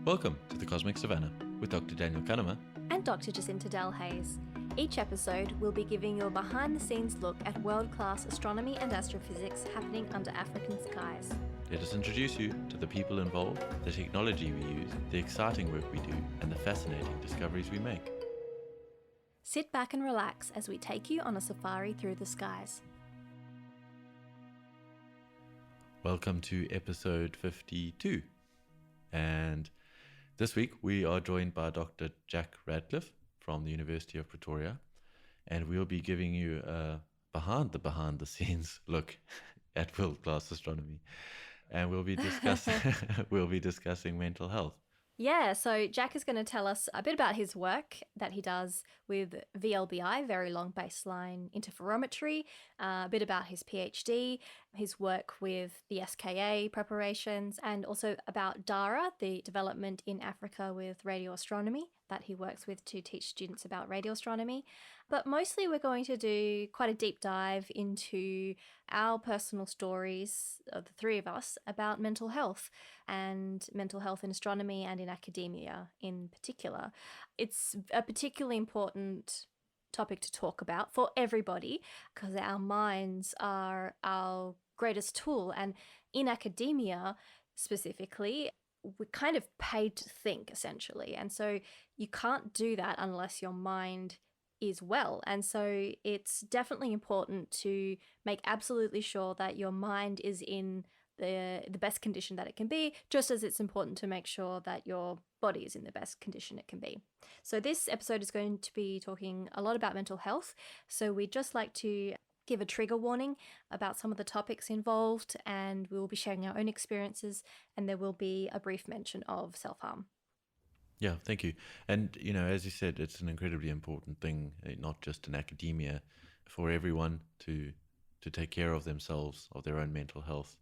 Welcome to the Cosmic Savannah with Dr. Daniel Cunnama and Dr. Jacinta Hayes. Each episode will be giving you a behind-the-scenes look at world-class astronomy and astrophysics happening under African skies. Let us introduce you to the people involved, the technology we use, the exciting work we do, and the fascinating discoveries we make. Sit back and relax as we take you on a safari through the skies. Welcome to episode 52. And this week we are joined by Dr. Jack Radcliffe from the University of Pretoria, and we'll be giving you a behind the scenes look at world-class astronomy. And we'll be discussing mental health. Yeah, so Jack is going to tell us a bit about his work that he does with VLBI, Very Long Baseline Interferometry, a bit about his PhD, his work with the SKA preparations, and also about DARA, the development in Africa with radio astronomy that he works with to teach students about radio astronomy. But mostly we're going to do quite a deep dive into our personal stories, of the three of us, about mental health and mental health in astronomy and in academia in particular. It's a particularly important topic to talk about for everybody because our minds are our greatest tool. And in academia specifically, we're kind of paid to think, essentially. And so you can't do that unless your mind is well. And so it's definitely important to make absolutely sure that your mind is in the best condition that it can be, just as it's important to make sure that your body is in the best condition it can be. So this episode is going to be talking a lot about mental health. So we'd just like to give a trigger warning about some of the topics involved, and we will be sharing our own experiences, and there will be a brief mention of self-harm. Yeah, thank you. And, as you said, it's an incredibly important thing, not just in academia, for everyone to take care of themselves, of their own mental health.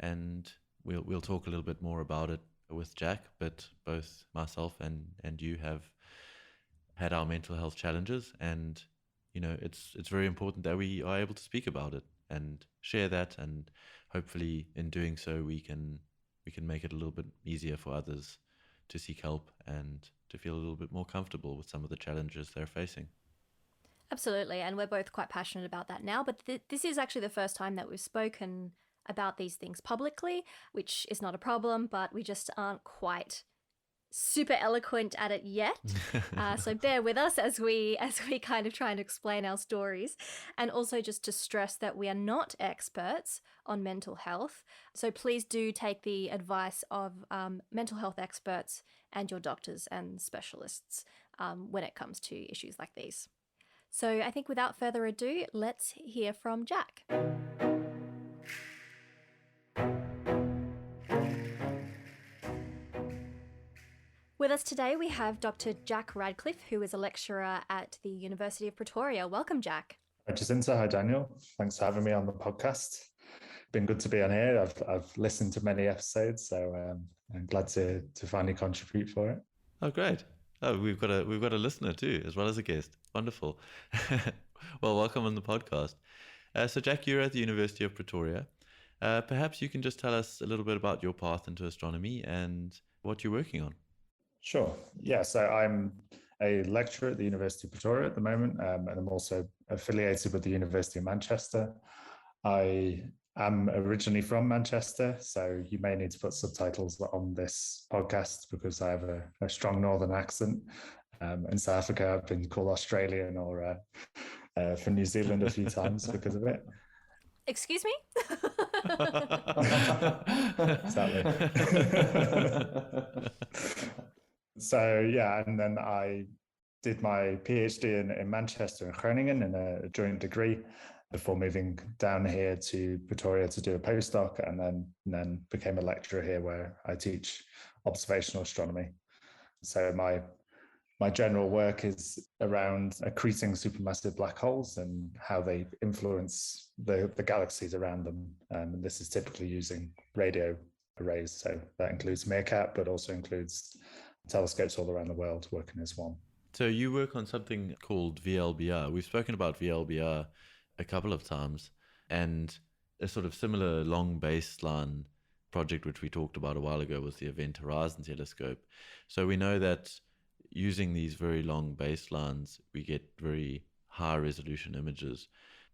And we'll talk a little bit more about it with Jack, but both myself and you have had our mental health challenges, and it's very important that we are able to speak about it and share that, and hopefully in doing so we can make it a little bit easier for others to seek help and to feel a little bit more comfortable with some of the challenges they're facing. Absolutely, and we're both quite passionate about that now, but this is actually the first time that we've spoken about these things publicly, which is not a problem, but we just aren't quite super eloquent at it yet. So bear with us as we kind of try and explain our stories. And also just to stress that we are not experts on mental health. So please do take the advice of mental health experts and your doctors and specialists when it comes to issues like these. So I think without further ado, let's hear from Jack. With us today, we have Dr. Jack Radcliffe, who is a lecturer at the University of Pretoria. Welcome, Jack. Hi, Jacinta. Hi, Daniel. Thanks for having me on the podcast. Been good to be on here. I've listened to many episodes, so I'm glad to finally contribute for it. Oh, great. Oh, we've got a listener too, as well as a guest. Wonderful. Well, welcome on the podcast. So, Jack, you're at the University of Pretoria. Perhaps you can just tell us a little bit about your path into astronomy and what you're working on. Sure. Yeah, so I'm a lecturer at the University of Pretoria at the moment, and I'm also affiliated with the University of Manchester. I am originally from Manchester, so you may need to put subtitles on this podcast because I have a strong northern accent. In South Africa, I've been called Australian or from New Zealand a few times because of it. Excuse me? Exactly. So yeah, and then I did my PhD in Manchester and Groningen in a joint degree before moving down here to Pretoria to do a postdoc, and then became a lecturer here where I teach observational astronomy. So my general work is around accreting supermassive black holes and how they influence the galaxies around them. And this is typically using radio arrays. So that includes MeerKAT, but also includes telescopes all around the world working as one. So you work on something called VLBI. We've spoken about VLBI a couple of times, and a sort of similar long baseline project which we talked about a while ago was the Event Horizon Telescope. So we know that using these very long baselines, we get very high resolution images.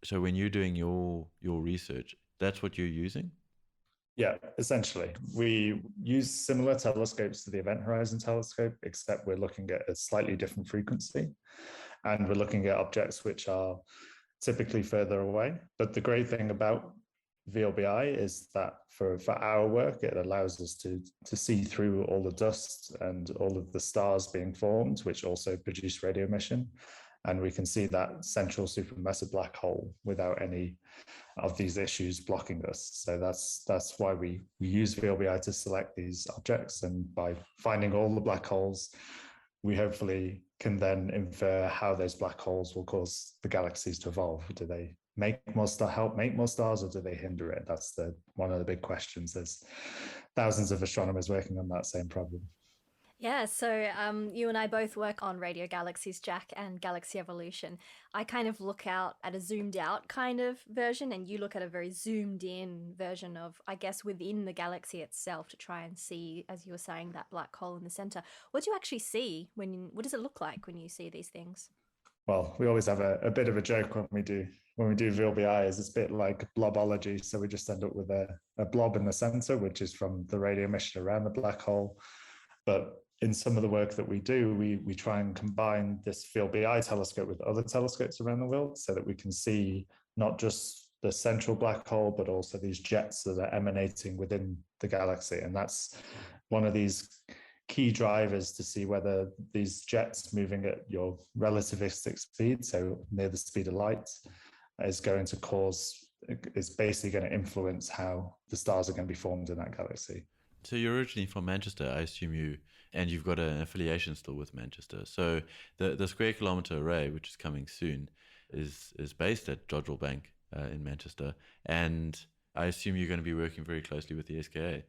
So when you're doing your research, that's what you're using? Yeah, essentially. We use similar telescopes to the Event Horizon Telescope, except we're looking at a slightly different frequency. And we're looking at objects which are typically further away. But the great thing about VLBI is that for our work, it allows us to see through all the dust and all of the stars being formed, which also produce radio emission. And we can see that central supermassive black hole without any of these issues blocking us. So that's why we use VLBI to select these objects. And by finding all the black holes, we hopefully can then infer how those black holes will cause the galaxies to evolve. Do they help make more stars, or do they hinder it? That's one of the big questions. There's thousands of astronomers working on that same problem. Yeah, so you and I both work on radio galaxies, Jack, and galaxy evolution. I kind of look out at a zoomed out kind of version, and you look at a very zoomed in version of, I guess, within the galaxy itself to try and see, as you were saying, that black hole in the center. What do you actually see what does it look like when you see these things? Well, we always have a bit of a joke when we do VLBI, is it's a bit like blobology. So we just end up with a blob in the center, which is from the radio emission around the black hole. But in some of the work that we do, we try and combine this VLBI telescope with other telescopes around the world so that we can see not just the central black hole, but also these jets that are emanating within the galaxy. And that's one of these key drivers to see whether these jets moving at your relativistic speed, so near the speed of light, is basically going to influence how the stars are going to be formed in that galaxy. So you're originally from Manchester, I assume and you've got an affiliation still with Manchester. So the Square Kilometre Array, which is coming soon, is based at Jodrell Bank in Manchester. And I assume you're going to be working very closely with the SKA.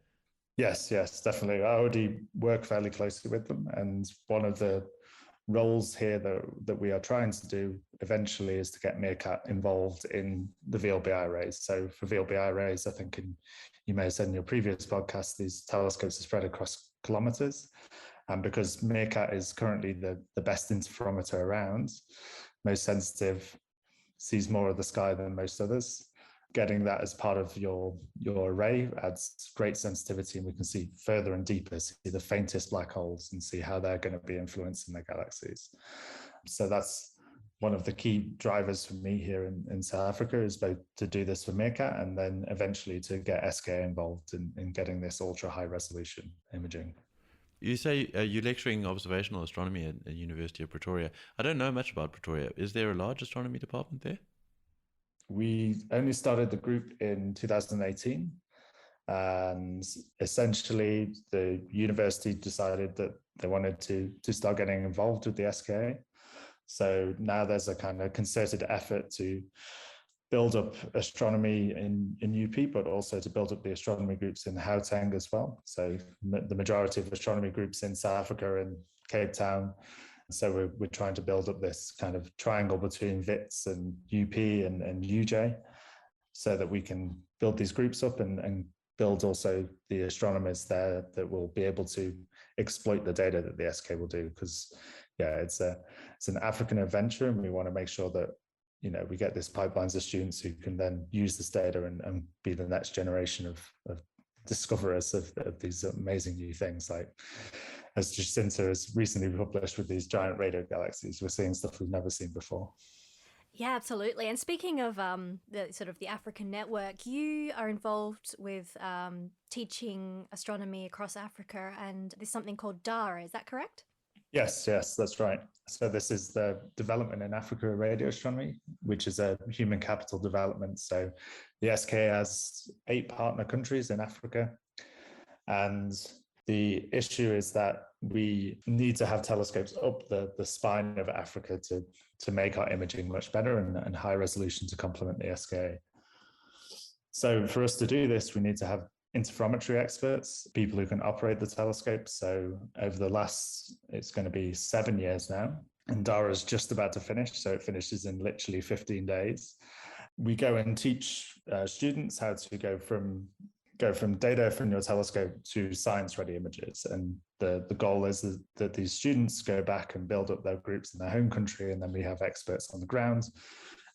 Yes, definitely. I already work fairly closely with them. And one of the roles here that we are trying to do eventually is to get Meerkat involved in the VLBI arrays. So for VLBI arrays, I think you may have said in your previous podcast, these telescopes are spread across kilometers. And because Meerkat is currently the best interferometer around, most sensitive, sees more of the sky than most others, getting that as part of your array adds great sensitivity, and we can see further and deeper, see the faintest black holes and see how they're going to be influencing the galaxies. So that's one of the key drivers for me here in South Africa, is both to do this for Meerkat and then eventually to get SKA involved in getting this ultra high resolution imaging. You say you're lecturing observational astronomy at the University of Pretoria. I don't know much about Pretoria. Is there a large astronomy department there? We only started the group in 2018, and essentially the university decided that they wanted to start getting involved with the SKA. So now there's a kind of concerted effort to build up astronomy in UP, but also to build up the astronomy groups in Gauteng as well. So the majority of astronomy groups in South Africa are in Cape Town. So we're trying to build up this kind of triangle between WITS and UP and UJ, so that we can build these groups up and build also the astronomers there that will be able to exploit the data that the SK will do. Because it's an African adventure, and we want to make sure that we get this pipelines of students who can then use this data and be the next generation of discoverers of these amazing new things. Like, as Jacinta has recently published with these giant radio galaxies, we're seeing stuff we've never seen before. Yeah, absolutely. And speaking of the African network, you are involved with teaching astronomy across Africa, and there's something called DARA. Is that correct? Yes, that's right. So this is the Development in Africa Radio Astronomy, which is a human capital development. So the SK has 8 partner countries in Africa. And the issue is that we need to have telescopes up the spine of Africa to make our imaging much better and high resolution to complement the SKA. So for us to do this, we need to have interferometry experts, people who can operate the telescope. So over the last, it's going to be 7 years now, and DARA is just about to finish. So it finishes in literally 15 days. We go and teach students how to go from go from data from your telescope to science-ready images. And the goal is that these students go back and build up their groups in their home country, and then we have experts on the ground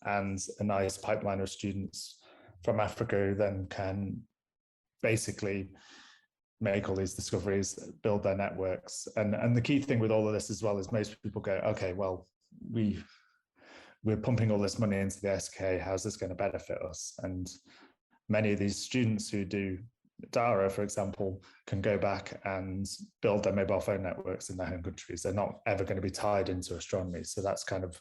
and a nice pipeline of students from Africa who then can basically make all these discoveries, build their networks. And the key thing with all of this as well is most people go, okay, well, we're pumping all this money into the SK, how's this going to benefit us? And many of these students who do DARA, for example, can go back and build their mobile phone networks in their home countries. They're not ever going to be tied into astronomy. So that's kind of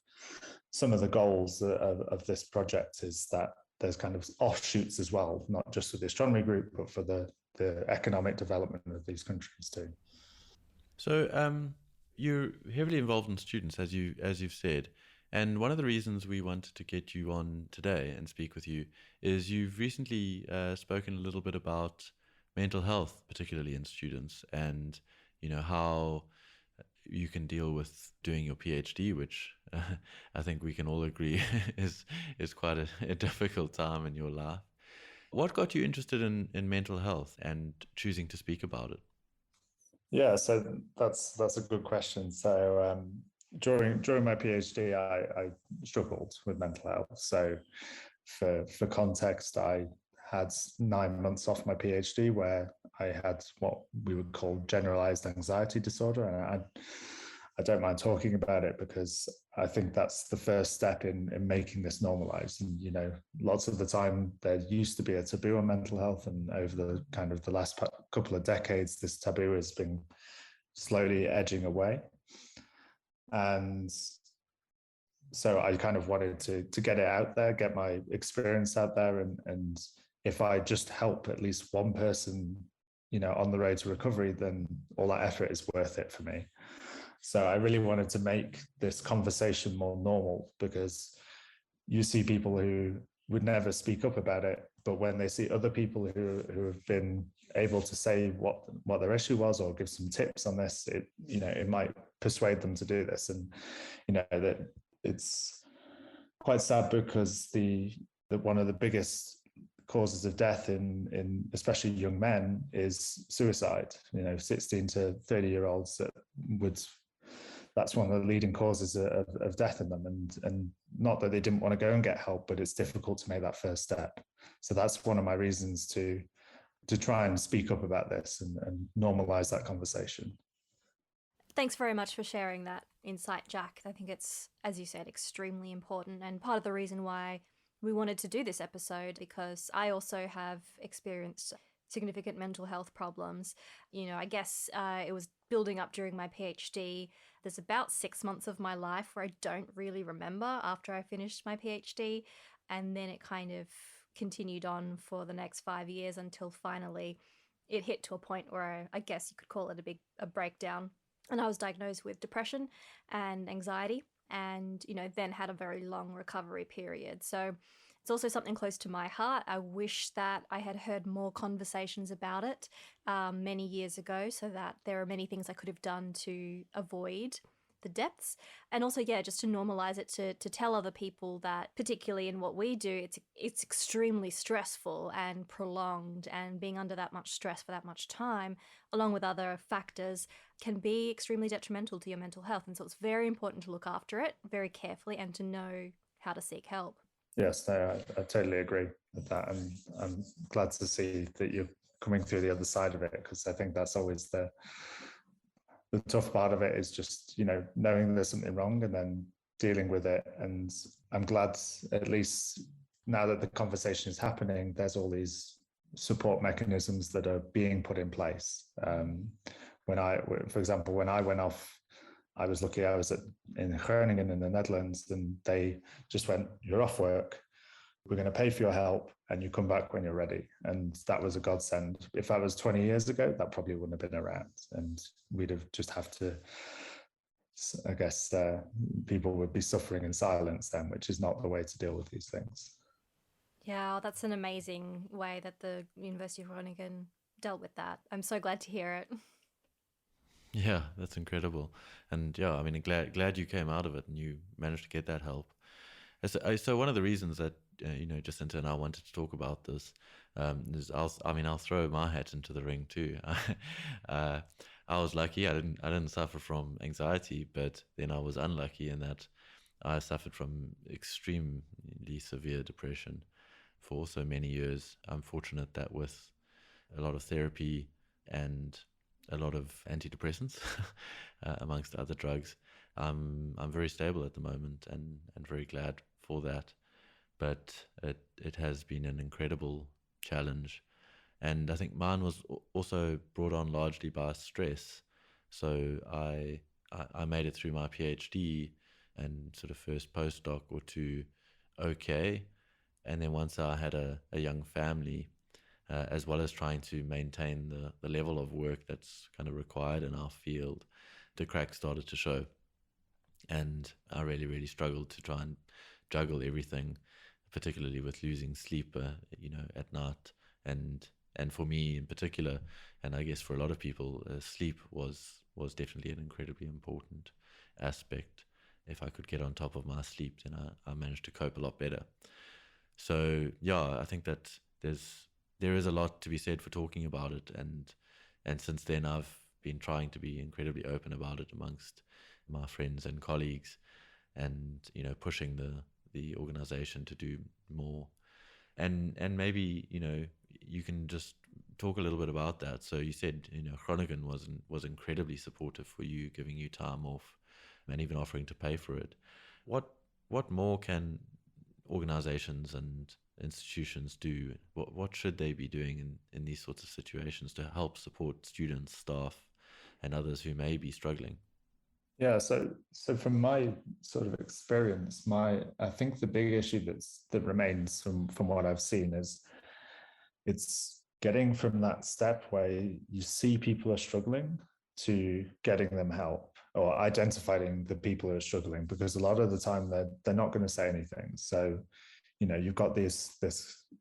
some of the goals of this project, is that there's kind of offshoots as well, not just for the astronomy group, but for the economic development of these countries too. So you're heavily involved in students, as you've said. And one of the reasons we wanted to get you on today and speak with you is you've recently spoken a little bit about mental health, particularly in students, and how you can deal with doing your PhD, which I think we can all agree is quite a difficult time in your life. What got you interested in mental health and choosing to speak about it? Yeah, so that's a good question. So during my PhD, I struggled with mental health. So for context, I had 9 months off my PhD where I had what we would call generalized anxiety disorder, and I don't mind talking about it because I think that's the first step in making this normalized. And lots of the time there used to be a taboo on mental health, and over the kind of the last couple of decades, this taboo has been slowly edging away. And so I kind of wanted to get it out there, get my experience out there, and if I just help at least one person, on the road to recovery, then all that effort is worth it for me. So I really wanted to make this conversation more normal, because you see people who would never speak up about it, but when they see other people who have been able to say what their issue was or give some tips on this, it might persuade them to do this. And that it's quite sad, because the one of the biggest causes of death in especially young men is suicide. 16 to 30-year-olds that's one of the leading causes of death in them. And not that they didn't want to go and get help, but it's difficult to make that first step. So that's one of my reasons to try and speak up about this and normalize that conversation. Thanks very much for sharing that insight, Jack. I think it's, as you said, extremely important, and part of the reason why we wanted to do this episode, because I also have experienced significant mental health problems. I guess it was building up during my PhD. There's about 6 months of my life where I don't really remember after I finished my PhD, and then it kind of continued on for the next 5 years until finally it hit to a point where I guess you could call it a breakdown. And I was diagnosed with depression and anxiety, and then had a very long recovery period. So it's also something close to my heart. I wish that I had heard more conversations about it many years ago, so that there are many things I could have done to avoid the depths. And also, just to normalize it, to tell other people that, particularly in what we do, it's extremely stressful and prolonged, and being under that much stress for that much time, along with other factors, can be extremely detrimental to your mental health. And so it's very important to look after it very carefully and to know how to seek help. Yes, no, I totally agree with that. And I'm glad to see that you're coming through the other side of it, because I think that's always the tough part of it, is just, knowing there's something wrong and then dealing with it. And I'm glad, at least now that the conversation is happening, there's all these support mechanisms that are being put in place. For example, when I went off, I was lucky. I was in Groningen in the Netherlands, and they just went, "You're off work. We're going to pay for your help, and you come back when you're ready." And that was a godsend. If that was 20 years ago, that probably wouldn't have been around, and we'd have just have to, I guess, people would be suffering in silence then, which is not the way to deal with these things. Yeah, that's an amazing way that the University of Groningen dealt with that. I'm so glad to hear it. Yeah, that's incredible. And I mean, glad you came out of it and you managed to get that help. So one of the reasons that Jacinta and I wanted to talk about this is I'll throw my hat into the ring too. uh, I was lucky. I didn't suffer from anxiety, but then I was unlucky in that I suffered from extremely severe depression for so many years. I'm fortunate that with a lot of therapy and a lot of antidepressants, amongst other drugs, I'm very stable at the moment, and very glad for that. But it has been an incredible challenge, and I think mine was also brought on largely by stress. So I made it through my PhD and sort of first postdoc or two, okay, and then once I had a young family, as well as trying to maintain the level of work that's kind of required in our field, the cracks started to show. And I really, really struggled to try and juggle everything, particularly with losing sleep, at night. And for me in particular, and I guess for a lot of people, sleep was definitely an incredibly important aspect. If I could get on top of my sleep, then I managed to cope a lot better. So yeah, I think that there is a lot to be said for talking about it, and since then I've been trying to be incredibly open about it amongst my friends and colleagues, and pushing the organization to do more, and maybe you can just talk a little bit about that. So you said Groningen was incredibly supportive for you, giving you time off, and even offering to pay for it. What more can organizations and institutions do? What should they be doing in these sorts of situations to help support students, staff, and others who may be struggling? Yeah, so from my sort of experience, I think the big issue that remains from what I've seen is it's getting from that step where you see people are struggling to getting them help, or identifying the people who are struggling, because a lot of the time they're not going to say anything. So you've got this.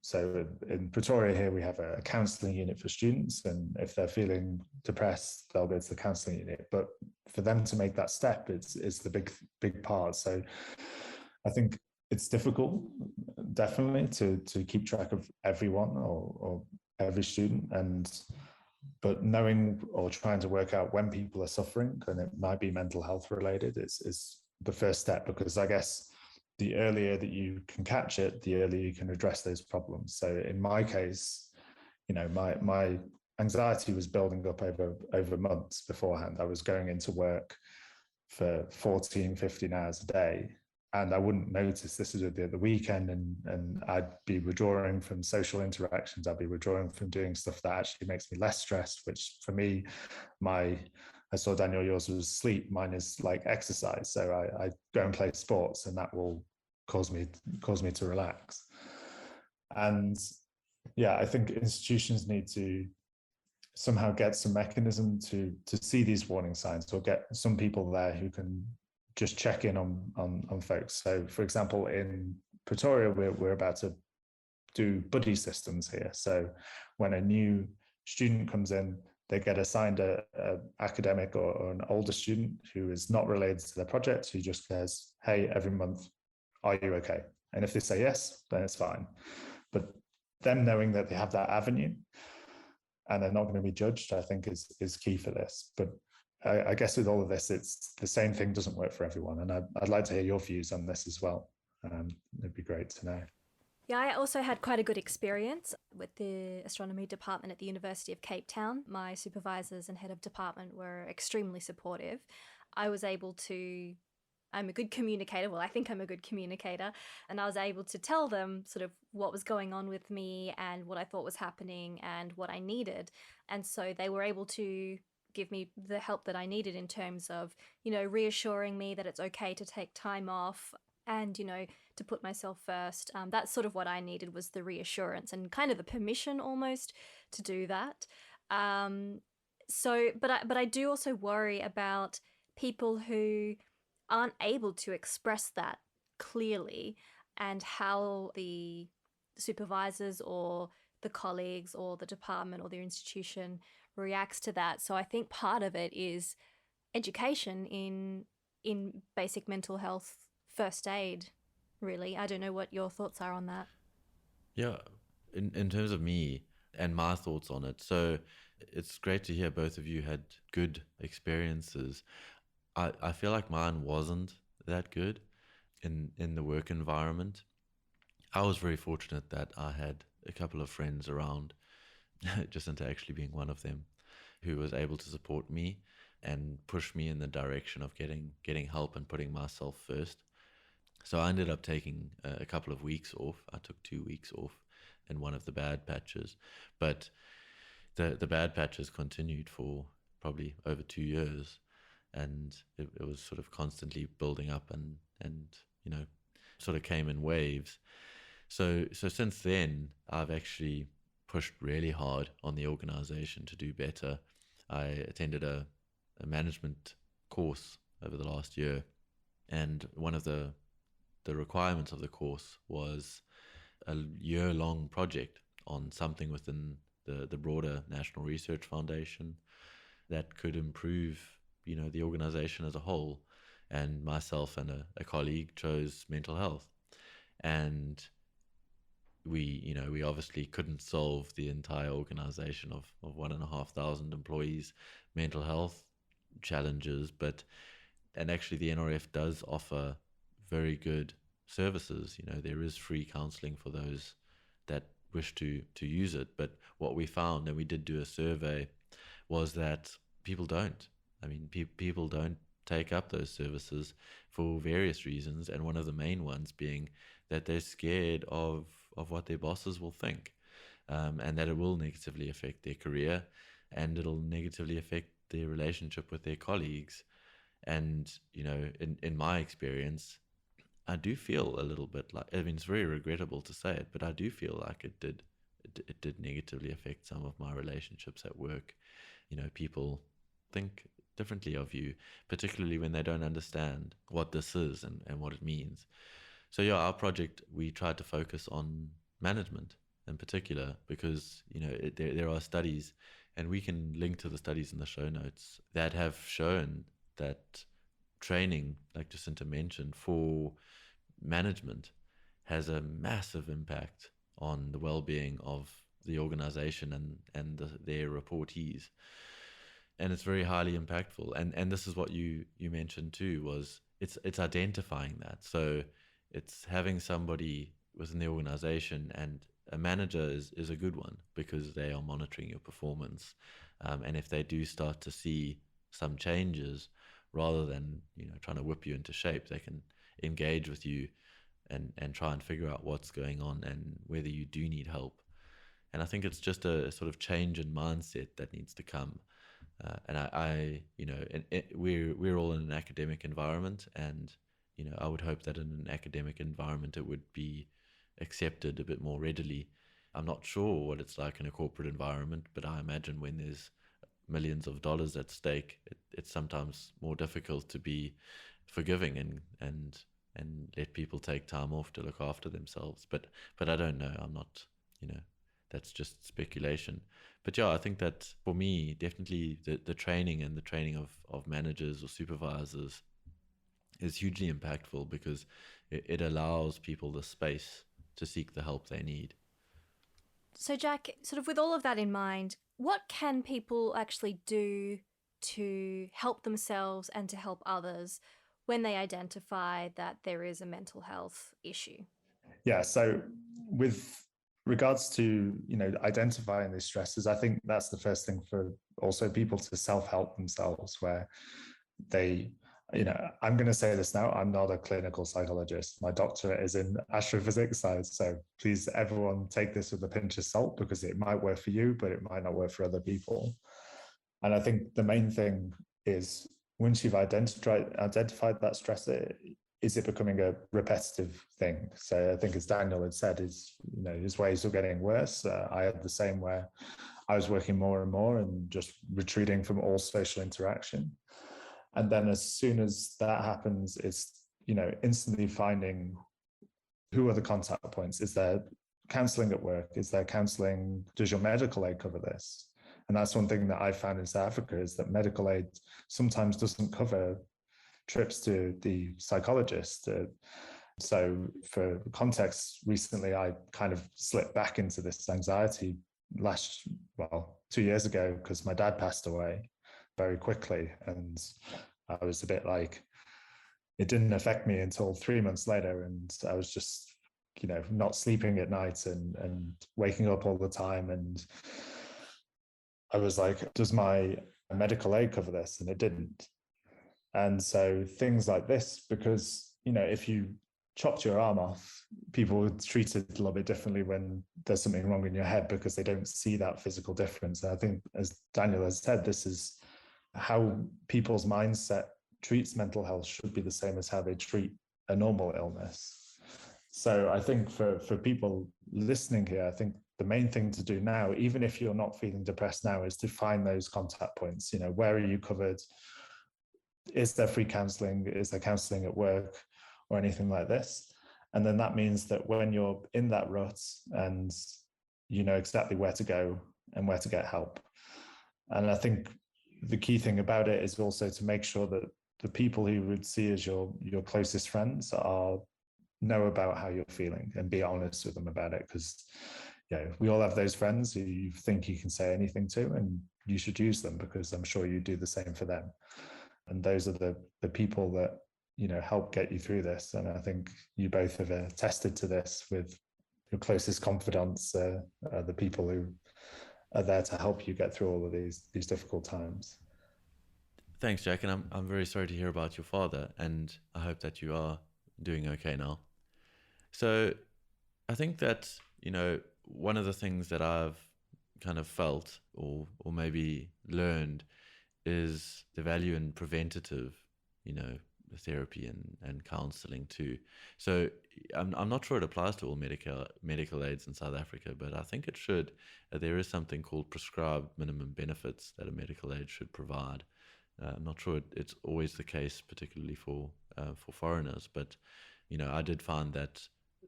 So in Pretoria here, we have a counselling unit for students, and if they're feeling depressed, they'll go to the counselling unit. But for them to make that step, it's the big part. So I think it's difficult, definitely, to keep track of everyone or every student, but knowing or trying to work out when people are suffering, and it might be mental health related, is the first step, because I guess the earlier that you can catch it, the earlier you can address those problems. So in my case, my anxiety was building up over months beforehand. I was going into work for 14, 15 hours a day, and I wouldn't notice this is at the weekend, and I'd be withdrawing from social interactions. I'd be withdrawing from doing stuff that actually makes me less stressed, which for me, I saw, Daniel, yours was sleep. Mine is like exercise. So I go and play sports, and that will cause me to relax. And yeah, I think institutions need to somehow get some mechanism to see these warning signs, or get some people there who can just check in on folks. So for example, in Pretoria, we're about to do buddy systems here. So when a new student comes in, they get assigned a academic or an older student who is not related to their project, who just says, hey, every month, are you okay? And if they say yes, then it's fine. But them knowing that they have that avenue and they're not going to be judged, I think is key for this. But I guess with all of this, it's the same thing doesn't work for everyone. And I'd like to hear your views on this as well. It'd be great to know. Yeah, I also had quite a good experience with the astronomy department at the University of Cape Town. My supervisors and head of department were extremely supportive. I was able to, I'm a good communicator. Well, I think I'm a good communicator. And I was able to tell them sort of what was going on with me and what I thought was happening and what I needed. And so they were able to give me the help that I needed in terms of, reassuring me that it's okay to take time off and, to put myself first. That's sort of what I needed, was the reassurance and kind of the permission almost to do that. But I do also worry about people who aren't able to express that clearly, and how the supervisors or the colleagues or the department or the institution reacts to that. So I think part of it is education in basic mental health first aid. really. I don't know what your thoughts are on that. Yeah, in terms of me and my thoughts on it. So it's great to hear both of you had good experiences. I feel like mine wasn't that good in the work environment. I was very fortunate that I had a couple of friends around, Jacinta actually being one of them, who was able to support me and push me in the direction of getting help and putting myself first. So I ended up taking a couple of weeks off. I took 2 weeks off in one of the bad patches, but the bad patches continued for probably over 2 years, and it was sort of constantly building up and you know sort of came in waves. So since then, I've actually pushed really hard on the organization to do better. I attended a management course over the last year, and one of the requirements of the course was a year-long project on something within the broader National Research Foundation that could improve, the organization as a whole. And myself and a colleague chose mental health. And we obviously couldn't solve the entire organization of 1,500 employees' mental health challenges, and actually the NRF does offer very good services. There is free counseling for those that wish to use it. But what we found, and we did do a survey, was that people don't. I mean, people don't take up those services for various reasons, and one of the main ones being that they're scared of what their bosses will think, and that it will negatively affect their career, and it'll negatively affect their relationship with their colleagues. And in my experience, I do feel a little bit like, I mean, it's very regrettable to say it, but I do feel like it did negatively affect some of my relationships at work. People think differently of you, particularly when they don't understand what this is and what it means. So yeah, our project, we tried to focus on management in particular, because there are studies, and we can link to the studies in the show notes, that have shown that training, like Jacinta mentioned, for management has a massive impact on the well-being of the organization and their reportees. And it's very highly impactful. And this is what you mentioned too, was it's identifying that. So it's having somebody within the organization, and a manager is a good one, because they are monitoring your performance. And if they do start to see some changes, rather than trying to whip you into shape, they can engage with you and try and figure out what's going on and whether you do need help. And I think it's just a sort of change in mindset that needs to come. We're all in an academic environment, and I would hope that in an academic environment it would be accepted a bit more readily. I'm not sure what it's like in a corporate environment, but I imagine when there's millions of dollars at stake, it's sometimes more difficult to be forgiving and let people take time off to look after themselves. But I don't know. I'm not, that's just speculation. But yeah, I think that for me, definitely the training and the training of managers or supervisors is hugely impactful, because it allows people the space to seek the help they need. So Jack, sort of with all of that in mind, what can people actually do to help themselves and to help others when they identify that there is a mental health issue? Yeah, so with regards to identifying these stresses, I think that's the first thing for also people to self-help themselves, where they I'm going to say this now, I'm not a clinical psychologist. My doctorate is in astrophysics science, so please everyone take this with a pinch of salt, because it might work for you but it might not work for other people. And I think the main thing is, once you've identified that stressor, is it becoming a repetitive thing? So I think, as Daniel had said, his ways are getting worse. I had the same, where I was working more and more and just retreating from all social interaction. And then as soon as that happens, it's, instantly finding who are the contact points. Is there counseling at work? Is there counseling? Does your medical aid cover this? And that's one thing that I found in South Africa, is that medical aid sometimes doesn't cover trips to the psychologist. So for context, recently I kind of slipped back into this anxiety 2 years ago, because my dad passed away very quickly. And I was a bit like, it didn't affect me until 3 months later. And I was just, not sleeping at night and waking up all the time. And I was like, does my medical aid cover this? And it didn't. And so things like this, because, if you chopped your arm off, people would treat it a little bit differently when there's something wrong in your head, because they don't see that physical difference. And I think, as Daniel has said, this is how people's mindset treats mental health should be the same as how they treat a normal illness. So I think for people listening here, I think the main thing to do now, even if you're not feeling depressed now, is to find those contact points. Where are you covered? Is there free counseling? Is there counseling at work or anything like this? And then that means that when you're in that rut, and you know exactly where to go and where to get help. And I think the key thing about it is also to make sure that the people who you would see as your closest friends know about how you're feeling, and be honest with them about it. Because we all have those friends who you think you can say anything to, and you should use them, because I'm sure you do the same for them. And those are the people that help get you through this. And I think you both have attested to this with your closest confidants, the people who are there to help you get through all of these difficult times. Thanks, Jack, and I'm very sorry to hear about your father, and I hope that you are doing okay now. So I think that, one of the things that I've kind of felt or maybe learned is the value in preventative, therapy and counseling too. So I'm not sure it applies to all medical aids in South Africa, but I think it should. There is something called prescribed minimum benefits that a medical aid should provide. I'm not sure it's always the case, particularly for foreigners, but I did find that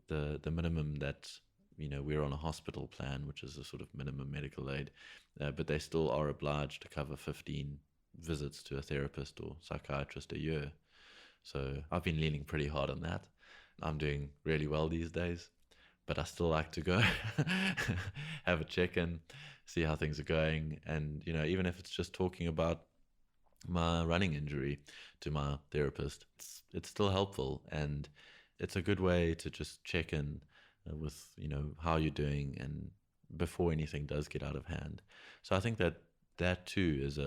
the minimum that we're on a hospital plan, which is a sort of minimum medical aid, but they still are obliged to cover 15 visits to a therapist or psychiatrist a year. So I've been leaning pretty hard on that. I'm doing really well these days, but I still like to go have a check-in, see how things are going. And, even if it's just talking about my running injury to my therapist, it's still helpful. And it's a good way to just check in with, how you're doing, and before anything does get out of hand. So I think that too is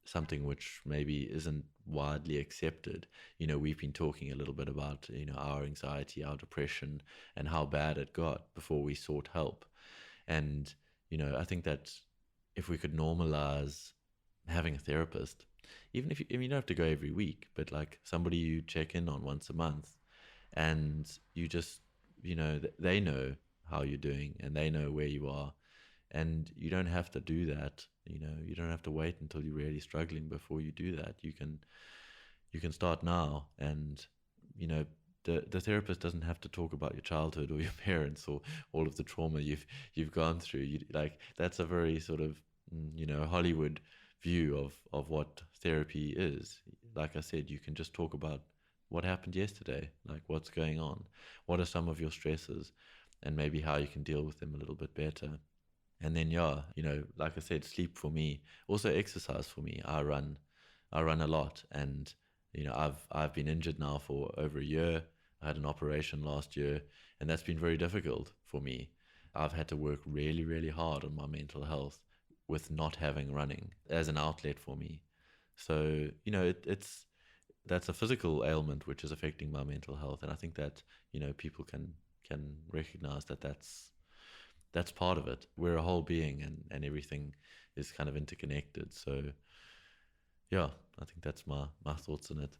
something which maybe isn't widely accepted. We've been talking a little bit about, our anxiety, our depression, and how bad it got before we sought help. And, I think that if we could normalize having a therapist, even if you don't have to go every week, but like somebody you check in on once a month, and you just, they know how you're doing, and they know where you are. And you don't have to do that. You don't have to wait until you're really struggling before you do that. You can start now. And, the therapist doesn't have to talk about your childhood or your parents or all of the trauma you've gone through. That's a very sort of, Hollywood view of what therapy is. Like I said, you can just talk about what happened yesterday, like what's going on, what are some of your stresses, and maybe how you can deal with them a little bit better. And then, like I said, sleep for me, also exercise for me. I run a lot, and I've been injured now for over a year. I had an operation last year, and that's been very difficult for me. I've had to work really, really hard on my mental health with not having running as an outlet for me. So, that's a physical ailment which is affecting my mental health, and I think that people can recognize that that's part of it. We're a whole being, and everything is kind of interconnected. So yeah, I think that's my thoughts on it.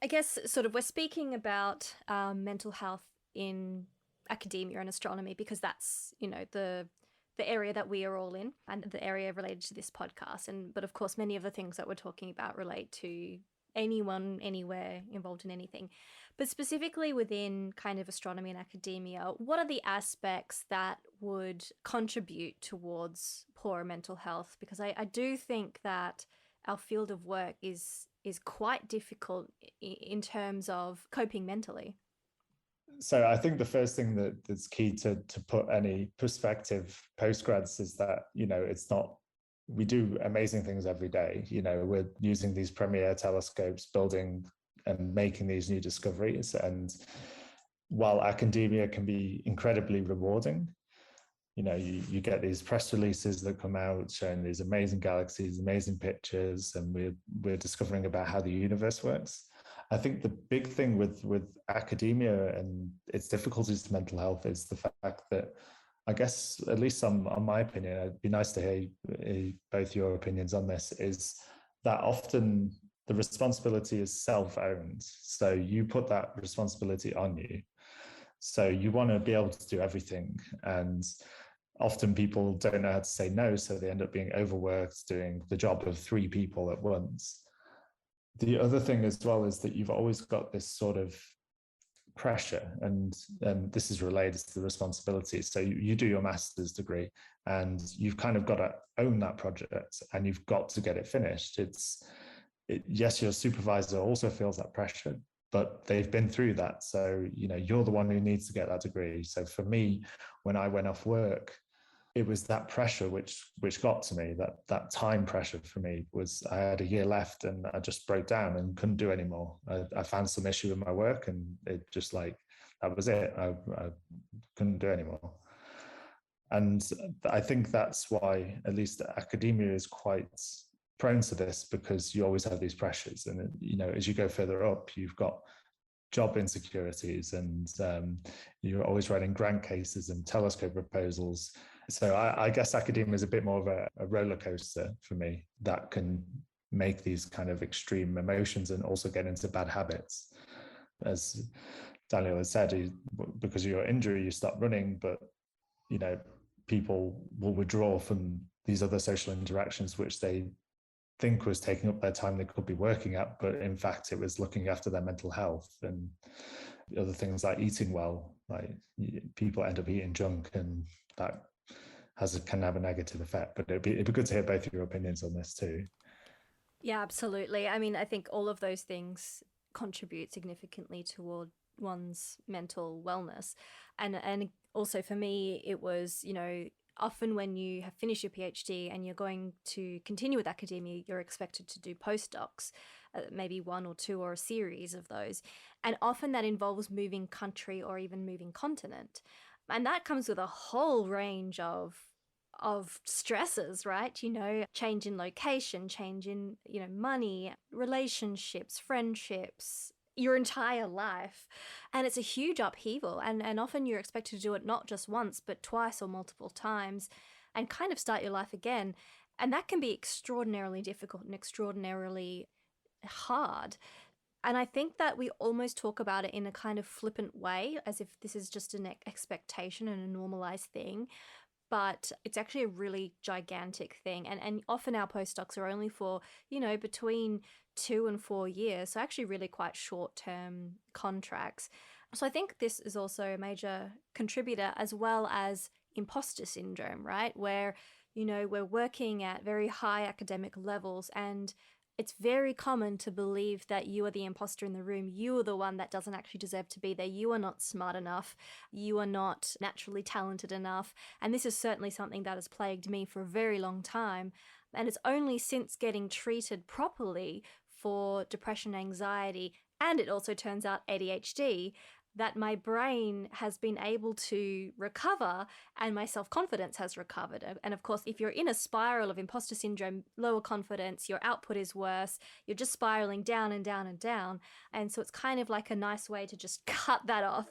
I guess sort of we're speaking about mental health in academia and astronomy because that's, the area that we are all in and the area related to this podcast. But of course, many of the things that we're talking about relate to anyone, anywhere involved in anything. But specifically within kind of astronomy and academia, what are the aspects that would contribute towards poor mental health? Because I do think that our field of work is quite difficult in terms of coping mentally. So I think the first thing that's key to put any prospective postgrads is that, it's not, we do amazing things every day. We're using these premier telescopes, building and making these new discoveries. And while academia can be incredibly rewarding, you get these press releases that come out showing these amazing galaxies, amazing pictures, and we're discovering about how the universe works. I think the big thing with academia and its difficulties to mental health is the fact that, I guess, at least on my opinion, it'd be nice to hear both your opinions on this, is that often the responsibility is self-owned. So you put that responsibility on you. So you want to be able to do everything. And often people don't know how to say no, so they end up being overworked, doing the job of 3 people at once. The other thing as well is that you've always got this sort of pressure, and this is related to the responsibility. So you do your master's degree and you've kind of got to own that project and you've got to get it finished. Yes, your supervisor also feels that pressure, but they've been through that. So, you're the one who needs to get that degree. So for me, when I went off work, it was that pressure which got to me. That time pressure for me was, I had a year left and I just broke down and couldn't do anymore. I found some issue in my work and it just that was it. I couldn't do anymore. And I think that's why at least academia is quite prone to this, because you always have these pressures. And, as you go further up, you've got job insecurities and you're always writing grant cases and telescope proposals. So I guess academia is a bit more of a roller coaster for me that can make these kind of extreme emotions and also get into bad habits. As Daniel has said, because of your injury, you stop running, but, people will withdraw from these other social interactions, which they think was taking up their time they could be working at, but in fact it was looking after their mental health. And other things like eating well, like people end up eating junk, and that can have a negative effect. But it'd be good to hear both of your opinions on this too. Yeah, absolutely. I mean, I think all of those things contribute significantly toward one's mental wellness. And also for me, it was, often when you have finished your PhD and you're going to continue with academia, you're expected to do postdocs, maybe 1 or 2 or a series of those. And often that involves moving country or even moving continent. And that comes with a whole range of stresses, right? Change in location, change in, money, relationships, friendships, your entire life. And it's a huge upheaval. And often you're expected to do it not just once, but twice or multiple times and kind of start your life again. And that can be extraordinarily difficult and extraordinarily hard. And I think that we almost talk about it in a kind of flippant way, as if this is just an expectation and a normalized thing. But it's actually a really gigantic thing. And often our postdocs are only for, between 2 and 4 years. So actually really quite short-term contracts. So I think this is also a major contributor, as well as imposter syndrome, right? Where, we're working at very high academic levels, and it's very common to believe that you are the imposter in the room. You are the one that doesn't actually deserve to be there. You are not smart enough. You are not naturally talented enough. And this is certainly something that has plagued me for a very long time. And it's only since getting treated properly for depression, anxiety, and it also turns out ADHD, that my brain has been able to recover and my self-confidence has recovered. And of course, if you're in a spiral of imposter syndrome, lower confidence, your output is worse, you're just spiraling down and down and down. And so it's kind of like a nice way to just cut that off.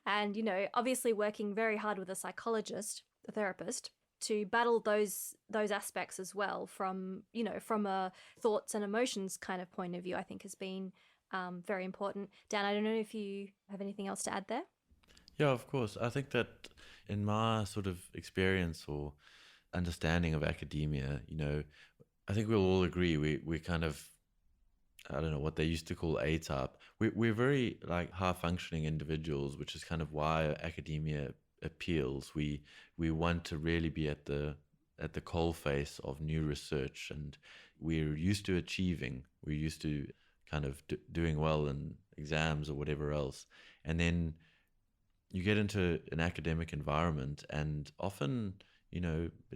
And, obviously working very hard with a psychologist, a therapist, to battle those aspects as well from a thoughts and emotions kind of point of view, I think has been very important. Dan, I don't know if you have anything else to add there? Yeah, of course. I think that in my sort of experience or understanding of academia, I think we'll all agree we kind of, I don't know what they used to call A-type. We're very high functioning individuals, which is kind of why academia appeals. We want to really be at the coalface of new research, and we're used to achieving. We're used to kind of doing well in exams or whatever else. And then you get into an academic environment, and often,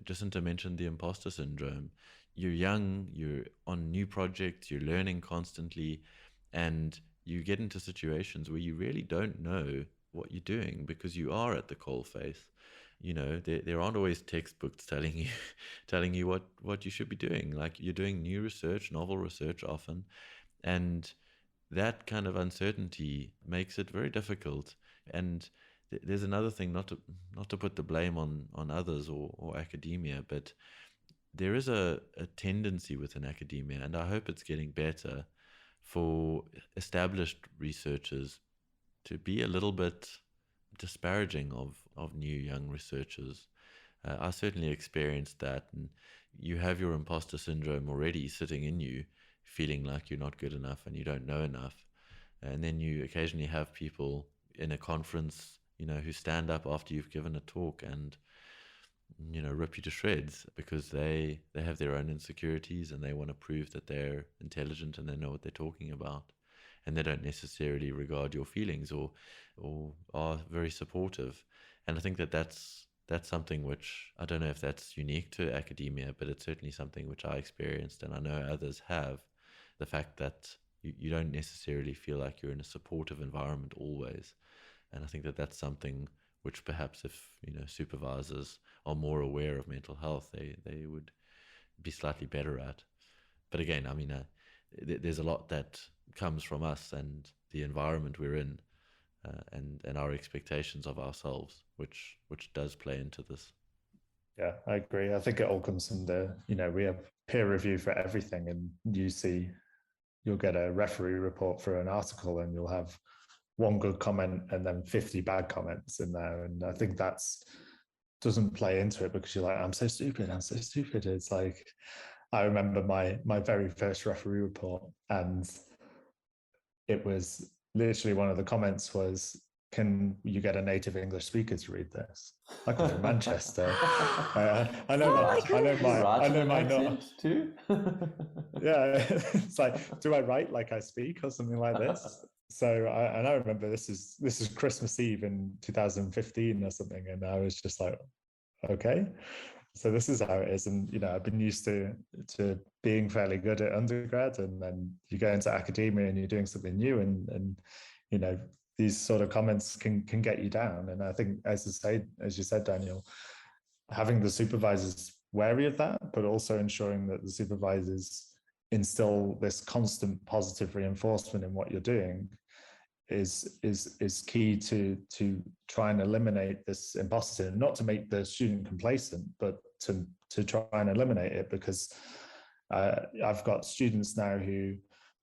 Jacinta mentioned the imposter syndrome. You're young, you're on new projects, you're learning constantly, and you get into situations where you really don't know what you're doing because you are at the coal face. There aren't always textbooks telling you telling you what you should be doing. Like, you're doing new research, novel research often, and that kind of uncertainty makes it very difficult. And there's another thing, not to put the blame on others or academia, but there is a tendency within academia, and I hope it's getting better, for established researchers to be a little bit disparaging of new young researchers. I certainly experienced that, and you have your imposter syndrome already sitting in you, feeling like you're not good enough and you don't know enough. And then you occasionally have people in a conference, who stand up after you've given a talk and, rip you to shreds because they have their own insecurities and they want to prove that they're intelligent and they know what they're talking about. And they don't necessarily regard your feelings or are very supportive. And I think that's something which, I don't know if that's unique to academia, but it's certainly something which I experienced, and I know others have. The fact that you don't necessarily feel like you're in a supportive environment always. And I think that's something which perhaps if, supervisors are more aware of mental health, they would be slightly better at. But again, I mean, there's a lot that comes from us and the environment we're in, and our expectations of ourselves, which does play into this. Yeah, I agree. I think it all comes from we have peer review for everything, and you'll get a referee report for an article and you'll have one good comment and then 50 bad comments in there. And I think that's doesn't play into it because you're like, I'm so stupid. It's like, I remember my very first referee report, and it was literally one of the comments was, can you get a native English speaker to read this? Like, I'm from Manchester. I know my not too. Yeah, it's like, do I write like I speak or something like this? So I remember this is Christmas Eve in 2015 or something, and I was just like, okay, so this is how it is. And I've been used to being fairly good at undergrad, and then you go into academia and you're doing something new, and these sort of comments can get you down. And I think, as you said, Daniel, having the supervisors wary of that, but also ensuring that the supervisors instill this constant positive reinforcement in what you're doing is key to try and eliminate this imposter syndrome. Not to make the student complacent, but to try and eliminate it, because I've got students now who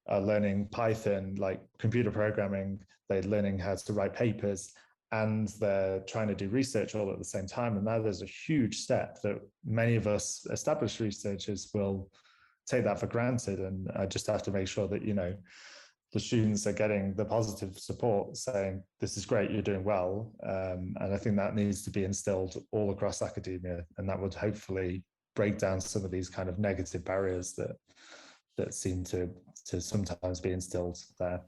are learning Python, like computer programming. They're learning how to write papers, and they're trying to do research all at the same time. And now there's a huge step that many of us established researchers will take that for granted. And I just have to make sure that the students are getting the positive support saying, this is great, you're doing well. And I think that needs to be instilled all across academia, and that would hopefully break down some of these kind of negative barriers that seem to sometimes be instilled there.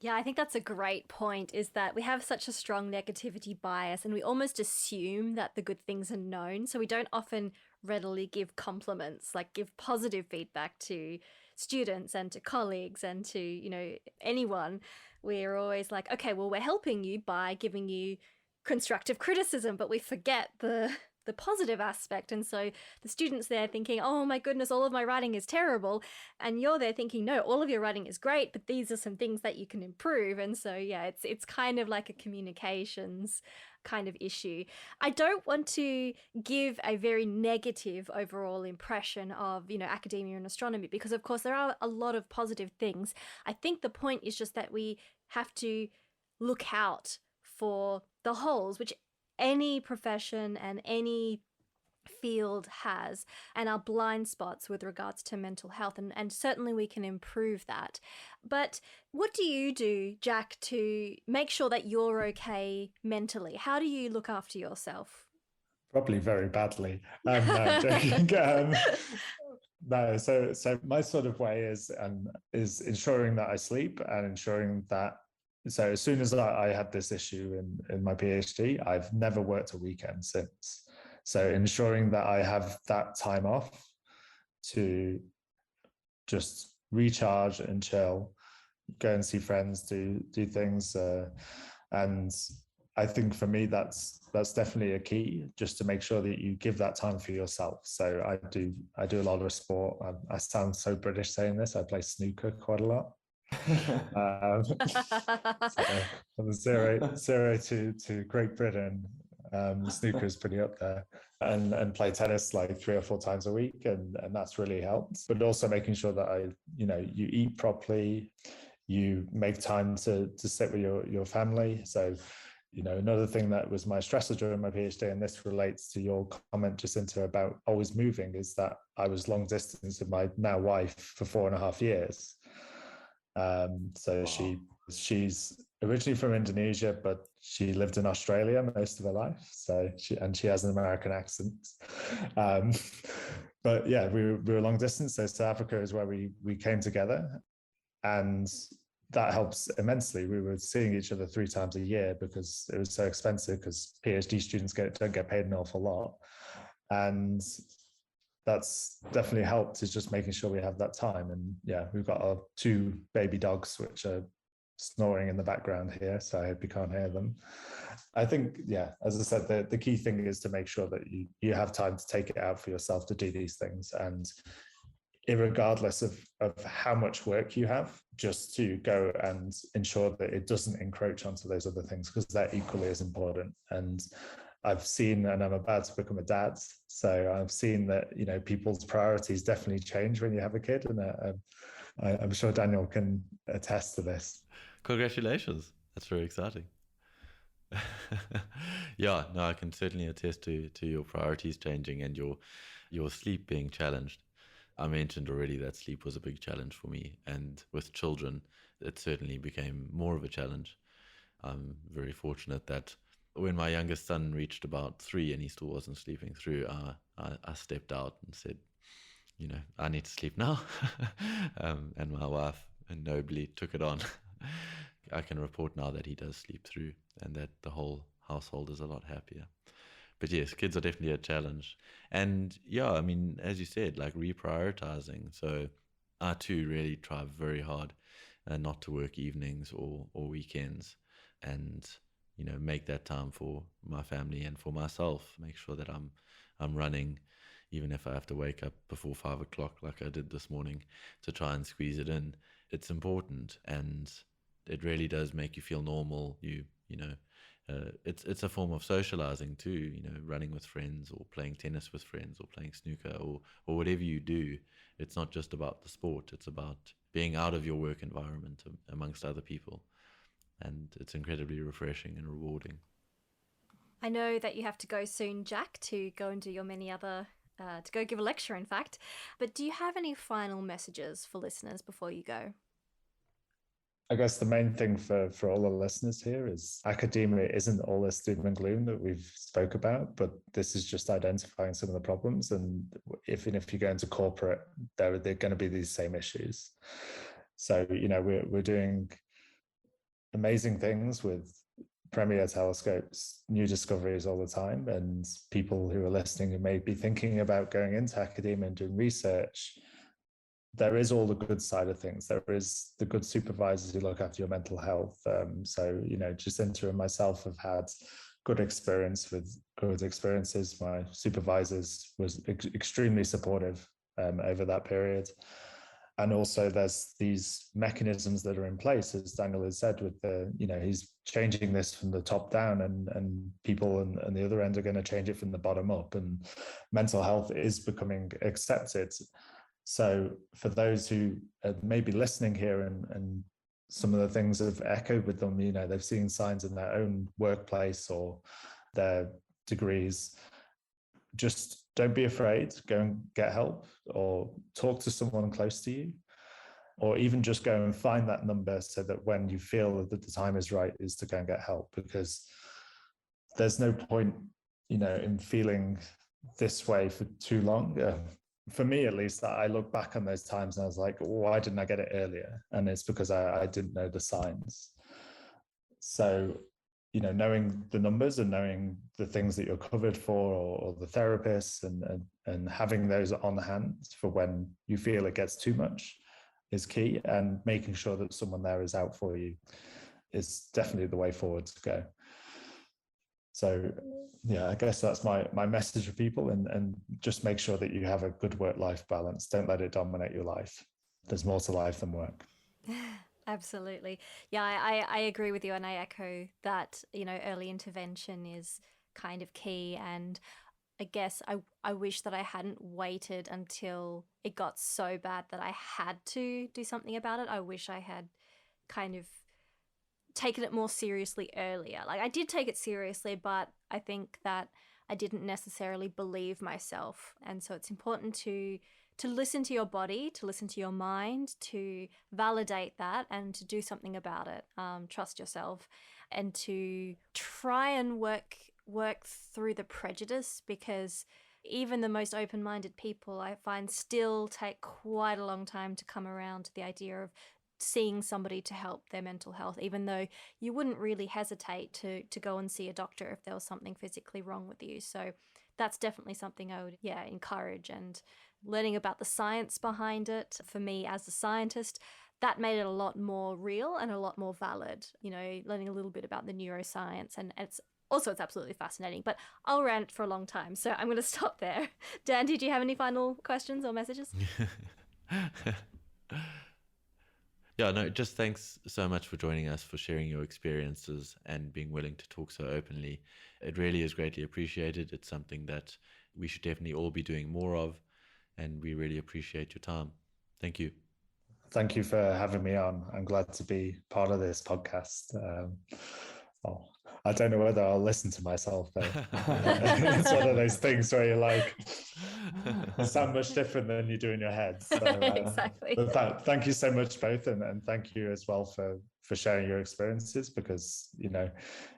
Yeah, I think that's a great point, is that we have such a strong negativity bias and we almost assume that the good things are known. So we don't often readily give compliments, like give positive feedback to students and to colleagues and to, anyone. We're always like, okay, well, we're helping you by giving you constructive criticism, but we forget the positive aspect. And so the students there thinking, oh my goodness, all of my writing is terrible. And you're there thinking, no, all of your writing is great, but these are some things that you can improve. And so, yeah, it's kind of like a communications kind of issue. I don't want to give a very negative overall impression of, academia and astronomy, because of course there are a lot of positive things. I think the point is just that we have to look out for the holes, which any profession and any field has, and our blind spots with regards to mental health, and certainly we can improve that. But what do you do, Jack, to make sure that you're okay mentally? How do you look after yourself? Probably very badly. No, joking. No, so my sort of way is ensuring that I sleep and ensuring that So as soon as I had this issue in my PhD, I've never worked a weekend since. So ensuring that I have that time off to just recharge and chill, go and see friends, do things, and I think for me that's definitely a key, just to make sure that you give that time for yourself. So I do a lot of sport. I sound so British saying this. I play snooker quite a lot. So from zero to Great Britain, snooker is pretty up there, and play tennis like 3 or 4 times a week, and that's really helped. But also making sure that you eat properly, you make time to sit with your family. So another thing that was my stressor during my PhD, and this relates to your comment, Jacinta, about always moving, is that I was long distance with my now wife for 4.5 years. So wow. She's originally from Indonesia, but she lived in Australia most of her life. So she has an American accent. But yeah, we were long distance. So South Africa is where we came together, and that helps immensely. We were seeing each other 3 times a year because it was so expensive, because PhD students don't get paid an awful lot. And that's definitely helped, is just making sure we have that time. And yeah, we've got our 2 baby dogs, which are snoring in the background here, so I hope you can't hear them. I think, yeah, as I said, the key thing is to make sure that you have time to take it out for yourself to do these things. And irregardless of how much work you have, just to go and ensure that it doesn't encroach onto those other things, because they're equally as important. And I've seen, and I'm about to become a dad, so I've seen that people's priorities definitely change when you have a kid, and I'm sure Daniel can attest to this. Congratulations, that's very exciting. Yeah, no, I can certainly attest to your priorities changing and your sleep being challenged. I mentioned already that sleep was a big challenge for me, and with children, it certainly became more of a challenge. I'm very fortunate that when my youngest son reached about 3 and he still wasn't sleeping through, I stepped out and said, I need to sleep now. And my wife nobly took it on. I can report now that he does sleep through, and that the whole household is a lot happier. But yes, kids are definitely a challenge. And yeah, I mean, as you said, like reprioritizing. So I too really try very hard not to work evenings or weekends, and make that time for my family and for myself. Make sure that I'm running, even if I have to wake up before 5 o'clock like I did this morning, to try and squeeze it in. It's important, and it really does make you feel normal. It's a form of socializing too, running with friends, or playing tennis with friends, or playing snooker, or whatever you do. It's not just about the sport, it's about being out of your work environment amongst other people. And it's incredibly refreshing and rewarding. I know that you have to go soon, Jack, to go and do your many other, to go give a lecture, in fact. But do you have any final messages for listeners before you go? I guess the main thing for all the listeners here is academia isn't all this doom and gloom that we've spoke about, but this is just identifying some of the problems. And even if you go into corporate, they're going to be these same issues. So, we're doing amazing things with premier telescopes, new discoveries all the time. And people who are listening who may be thinking about going into academia and doing research, there is all the good side of things. There is the good supervisors who look after your mental health. So, Jacinta and myself have had good experiences. My supervisors was extremely supportive over that period. And also there's these mechanisms that are in place, as Daniel has said, with he's changing this from the top down, and people on the other end are going to change it from the bottom up, and mental health is becoming accepted. So for those who may be listening here, and some of the things have echoed with them, they've seen signs in their own workplace or their degrees, just don't be afraid. Go and get help, or talk to someone close to you, or even just go and find that number, so that when you feel that the time is right, is to go and get help. Because there's no point, in feeling this way for too long. For me, at least, I look back on those times and I was like, why didn't I get it earlier? And it's because I didn't know the signs. So, knowing the numbers and knowing the things that you're covered for, or the therapists, and having those on hand for when you feel it gets too much is key. And making sure that someone there is out for you is definitely the way forward to go. So yeah, I guess that's my message for people, and just make sure that you have a good work-life balance. Don't let it dominate your life. There's more to life than work. Absolutely. Yeah, I agree with you, and I echo that, early intervention is kind of key. And I guess I wish that I hadn't waited until it got so bad that I had to do something about it. I wish I had kind of taken it more seriously earlier. Like, I did take it seriously, but I think that I didn't necessarily believe myself. And so it's important to listen to your body, to listen to your mind, to validate that and to do something about it. Trust yourself, and to try and work through the prejudice, because even the most open-minded people, I find, still take quite a long time to come around to the idea of seeing somebody to help their mental health, even though you wouldn't really hesitate to go and see a doctor if there was something physically wrong with you. So that's definitely something I would, encourage. And learning about the science behind it, for me as a scientist, that made it a lot more real and a lot more valid. Learning a little bit about the neuroscience, and it's absolutely fascinating. But I'll rant for a long time, so I'm going to stop there. Dan, did you have any final questions or messages? Yeah, no, just thanks so much for joining us, for sharing your experiences and being willing to talk so openly. It really is greatly appreciated. It's something that we should definitely all be doing more of, and we really appreciate your time. Thank you. Thank you for having me on. I'm glad to be part of this podcast. I don't know whether I'll listen to myself, though. It's one of those things where you're like, you sound much different than you do in your head. So, Exactly. But thank you so much, both, and thank you as well for sharing your experiences, because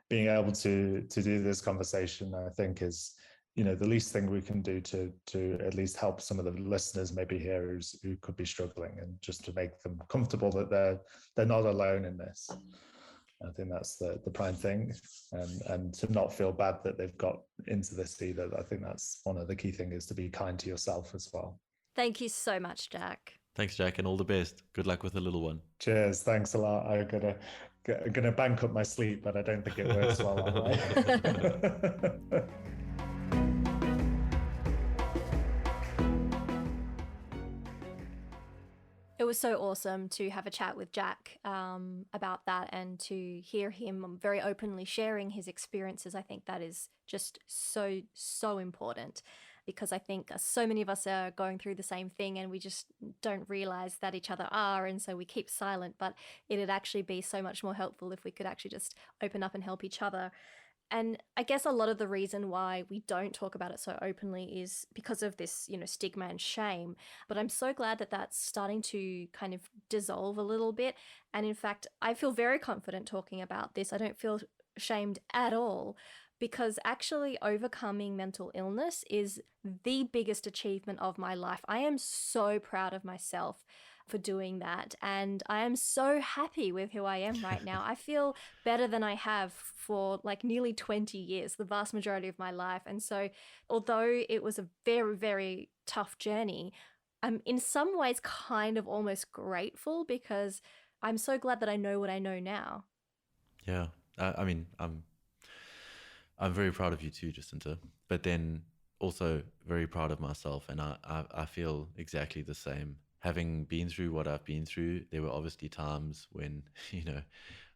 being able to do this conversation, I think, is the least thing we can do to at least help some of the listeners maybe here who could be struggling, and just to make them comfortable that they're not alone in this. I think that's the prime thing, and to not feel bad that they've got into this either. I think that's one of the key things, is to be kind to yourself as well. Thank you so much, Jack. Thanks, Jack, and all the best. Good luck with the little one. Cheers. Thanks a lot. I'm gonna bank up my sleep, but I don't think it works well that way. It was so awesome to have a chat with Jack about that, and to hear him very openly sharing his experiences. I think that is just so, so important, because I think so many of us are going through the same thing and we just don't realize that each other are, and so we keep silent. But it'd actually be so much more helpful if we could actually just open up and help each other. And I guess a lot of the reason why we don't talk about it so openly is because of this, stigma and shame. But I'm so glad that that's starting to kind of dissolve a little bit. And in fact, I feel very confident talking about this. I don't feel shamed at all, because actually overcoming mental illness is the biggest achievement of my life. I am so proud of myself for doing that, and I am so happy with who I am right now. I feel better than I have for like nearly 20 years, the vast majority of my life. And so although it was a very, very tough journey, I'm in some ways kind of almost grateful, because I'm so glad that I know what I know now. Yeah, I mean, I'm very proud of you too, Jacinta, but then also very proud of myself, and I feel exactly the same. Having been through what I've been through, there were obviously times when,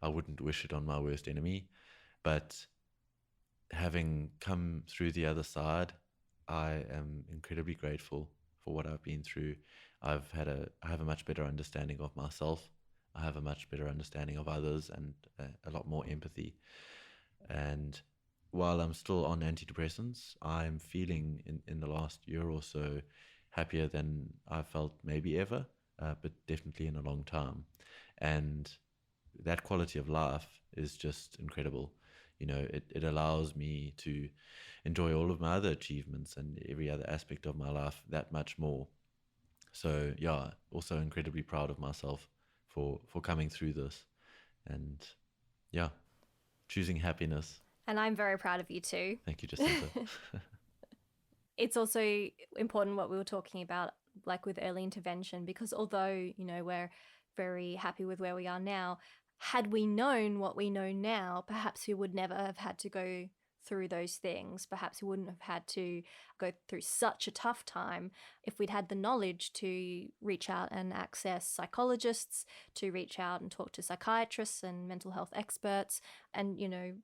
I wouldn't wish it on my worst enemy, but having come through the other side, I am incredibly grateful for what I've been through. I have a much better understanding of myself. I have a much better understanding of others, and a lot more empathy. And while I'm still on antidepressants, I'm feeling in the last year or so happier than I've felt maybe ever, but definitely in a long time. And that quality of life is just incredible. It allows me to enjoy all of my other achievements and every other aspect of my life that much more. So yeah, also incredibly proud of myself for coming through this. And yeah. choosing happiness. And I'm very proud of you too. Thank you, Jacinta. It's also important what we were talking about, like with early intervention, because although, we're very happy with where we are now, had we known what we know now, perhaps we would never have had to go through those things. Perhaps we wouldn't have had to go through such a tough time if we'd had the knowledge to reach out and access psychologists, to reach out and talk to psychiatrists and mental health experts. And,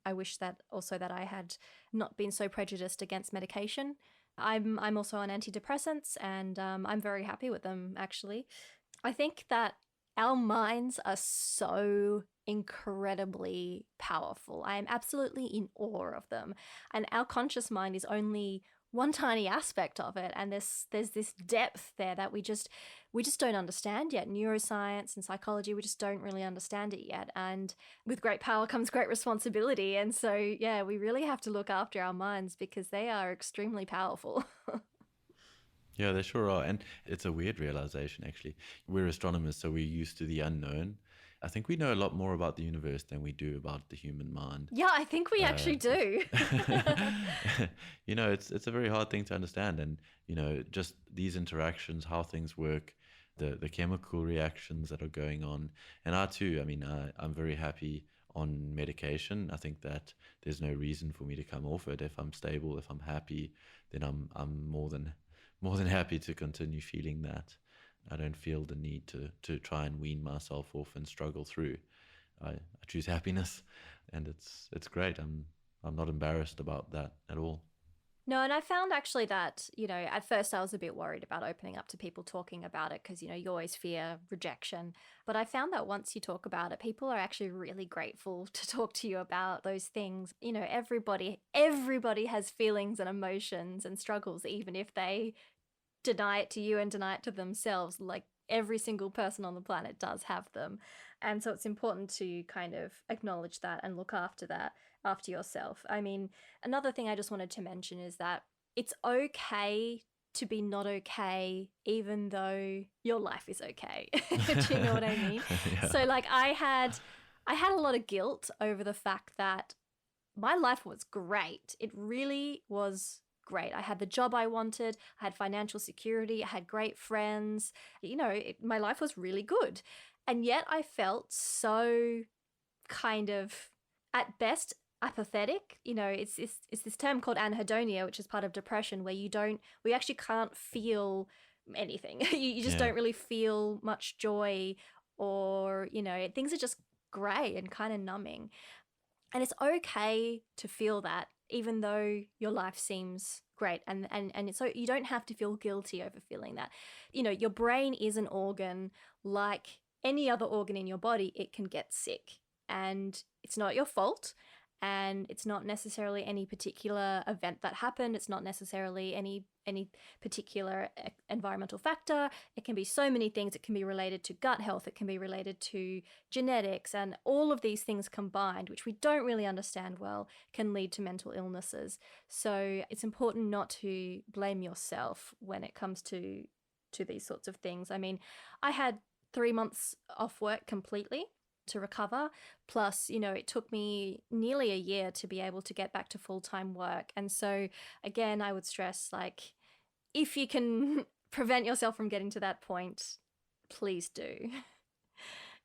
I wish that also that I had not been so prejudiced against medication. I'm also on antidepressants, and I'm very happy with them, actually. I think that our minds are so incredibly powerful. I am absolutely in awe of them. And our conscious mind is only one tiny aspect of it. And there's this depth there that we just don't understand yet. Neuroscience and psychology, we just don't really understand it yet. And with great power comes great responsibility. And so, yeah, we really have to look after our minds because they are extremely powerful. Yeah, they sure are. And it's a weird realization, actually. We're astronomers, so we're used to the unknown. I think we know a lot more about the universe than we do about the human mind. Yeah, I think we actually do. It's a very hard thing to understand. And, just these interactions, how things work, the chemical reactions that are going on. And I too, I'm very happy on medication. I think that there's no reason for me to come off it. If I'm stable, if I'm happy, then I'm more than happy to continue feeling that. I don't feel the need to try and wean myself off and struggle through. I choose happiness, and it's great. I'm not embarrassed about that at all. No, and I found actually that, at first I was a bit worried about opening up to people talking about it because, you always fear rejection. But I found that once you talk about it, people are actually really grateful to talk to you about those things. Everybody has feelings and emotions and struggles, even if they deny it to you and deny it to themselves. Like every single person on the planet does have them. And so it's important to kind of acknowledge that and look after that after yourself. Another thing I just wanted to mention is that it's okay to be not okay, even though your life is okay. Do you know what I mean? Yeah. So like I had a lot of guilt over the fact that my life was great. It really was great. I had the job I wanted. I had financial security. I had great friends. My life was really good. And yet I felt so kind of, at best, apathetic. It's this term called Anhedonia, which is part of depression, where we actually can't feel anything. You just don't really feel much joy, or, things are just grey and kind of numbing. And it's okay to feel that, even though your life seems great. And so you don't have to feel guilty over feeling that. Your brain is an organ like any other organ in your body. It can get sick, and it's not your fault. And it's not necessarily any particular event that happened. It's not necessarily any particular environmental factor. It can be so many things. It can be related to gut health. It can be related to genetics, and all of these things combined, which we don't really understand well, can lead to mental illnesses. So it's important not to blame yourself when it comes to these sorts of things. I had 3 months off work completely to recover. Plus, it took me nearly a year to be able to get back to full-time work. And so again, I would stress, like, if you can prevent yourself from getting to that point, please do.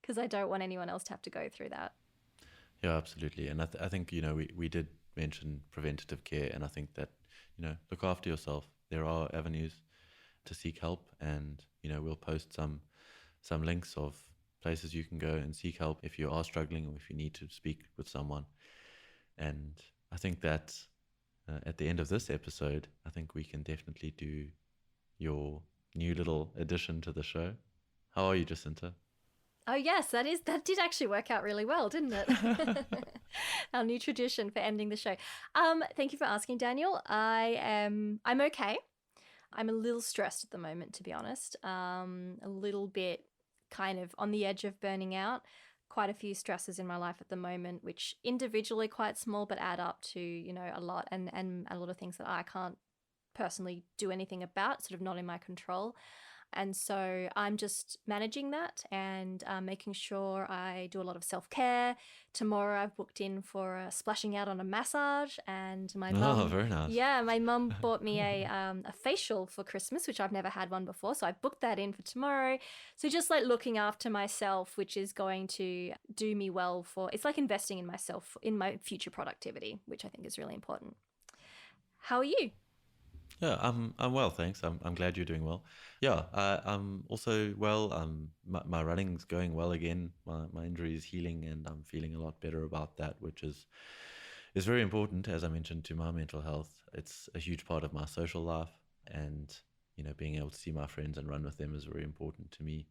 Because I don't want anyone else to have to go through that. Yeah, absolutely. And I think, we did mention preventative care, and I think that, look after yourself. There are avenues to seek help, and, we'll post some links of places you can go and seek help if you are struggling or if you need to speak with someone. And I think that at the end of this episode, I think we can definitely do your new little addition to the show. How are you, Jacinta? Oh yes, that did actually work out really well, didn't it? Our new tradition for ending the show. Thank you for asking, Daniel. I'm okay. I'm a little stressed at the moment, to be honest. A little bit kind of on the edge of burning out. Quite a few stresses in my life at the moment, which individually quite small, but add up to, a lot, and a lot of things that I can't personally do anything about, sort of not in my control. And so I'm just managing that and making sure I do a lot of self-care. Tomorrow I've booked in for a splashing out on a massage, and my mum, very nice. yeah, my mum bought me a facial for Christmas, which I've never had one before. So I booked that in for tomorrow. So just like looking after myself, which is going to do me well it's like investing in myself, in my future productivity, which I think is really important. How are you? Yeah, I'm well, thanks. I'm glad you're doing well. Yeah, I'm also well. My running's going well again. My injury is healing, and I'm feeling a lot better about that, which is very important, as I mentioned, to my mental health. It's a huge part of my social life, and being able to see my friends and run with them is very important to me.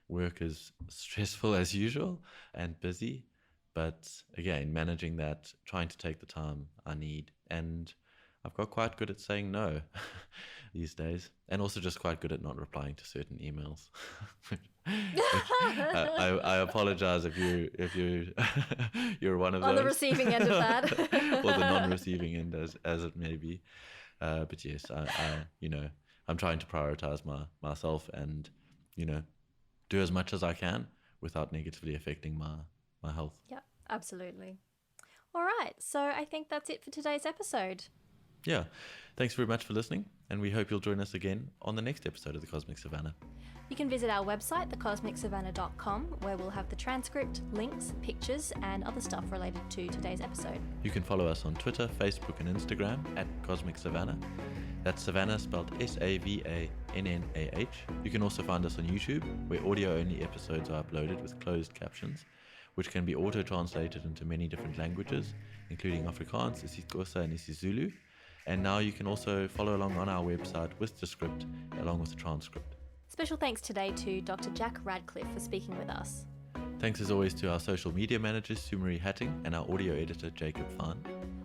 Work is stressful as usual and busy, but again, managing that, trying to take the time I need, and I've got quite good at saying no these days, and also just quite good at not replying to certain emails. I apologize if you're one of those On the receiving end of that, or the non-receiving end, as it may be. But yes, I'm trying to prioritize myself and do as much as I can without negatively affecting my health. Yeah, absolutely. All right, so I think that's it for today's episode. Yeah, thanks very much for listening, and we hope you'll join us again on the next episode of The Cosmic Savannah. You can visit our website, thecosmicsavannah.com, where we'll have the transcript, links, pictures, and other stuff related to today's episode. You can follow us on Twitter, Facebook, and Instagram at Cosmic Savannah. That's Savannah spelled Savannah. You can also find us on YouTube, where audio-only episodes are uploaded with closed captions, which can be auto-translated into many different languages, including Afrikaans, isiXhosa, and isiZulu. And now you can also follow along on our website with the script, along with the transcript. Special thanks today to Dr. Jack Radcliffe for speaking with us. Thanks as always to our social media managers, Sumari Hatting, and our audio editor, Jacob Fahn.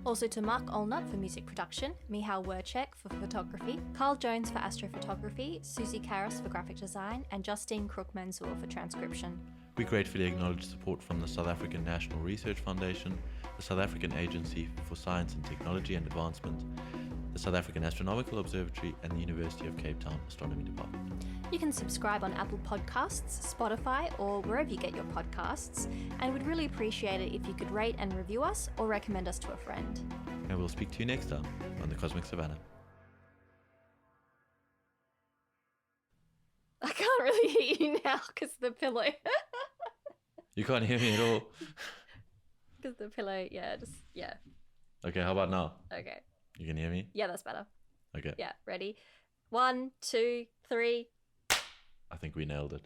Also to Mark Olnut for music production, Michal Werchek for photography, Carl Jones for astrophotography, Susie Karras for graphic design, and Justine Crook-Mansour for transcription. We gratefully acknowledge support from the South African National Research Foundation, the South African Agency for Science and Technology and Advancement, the South African Astronomical Observatory, and the University of Cape Town Astronomy Department. You can subscribe on Apple Podcasts, Spotify, or wherever you get your podcasts, and we'd really appreciate it if you could rate and review us or recommend us to a friend. And we'll speak to you next time on The Cosmic Savannah. I can't really hear you now because the pillow. You can't hear me at all. Because the pillow, yeah. Okay, how about now? Okay. You can hear me? Yeah, that's better. Okay. Yeah, ready? 1, 2, 3. I think we nailed it.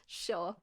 Sure.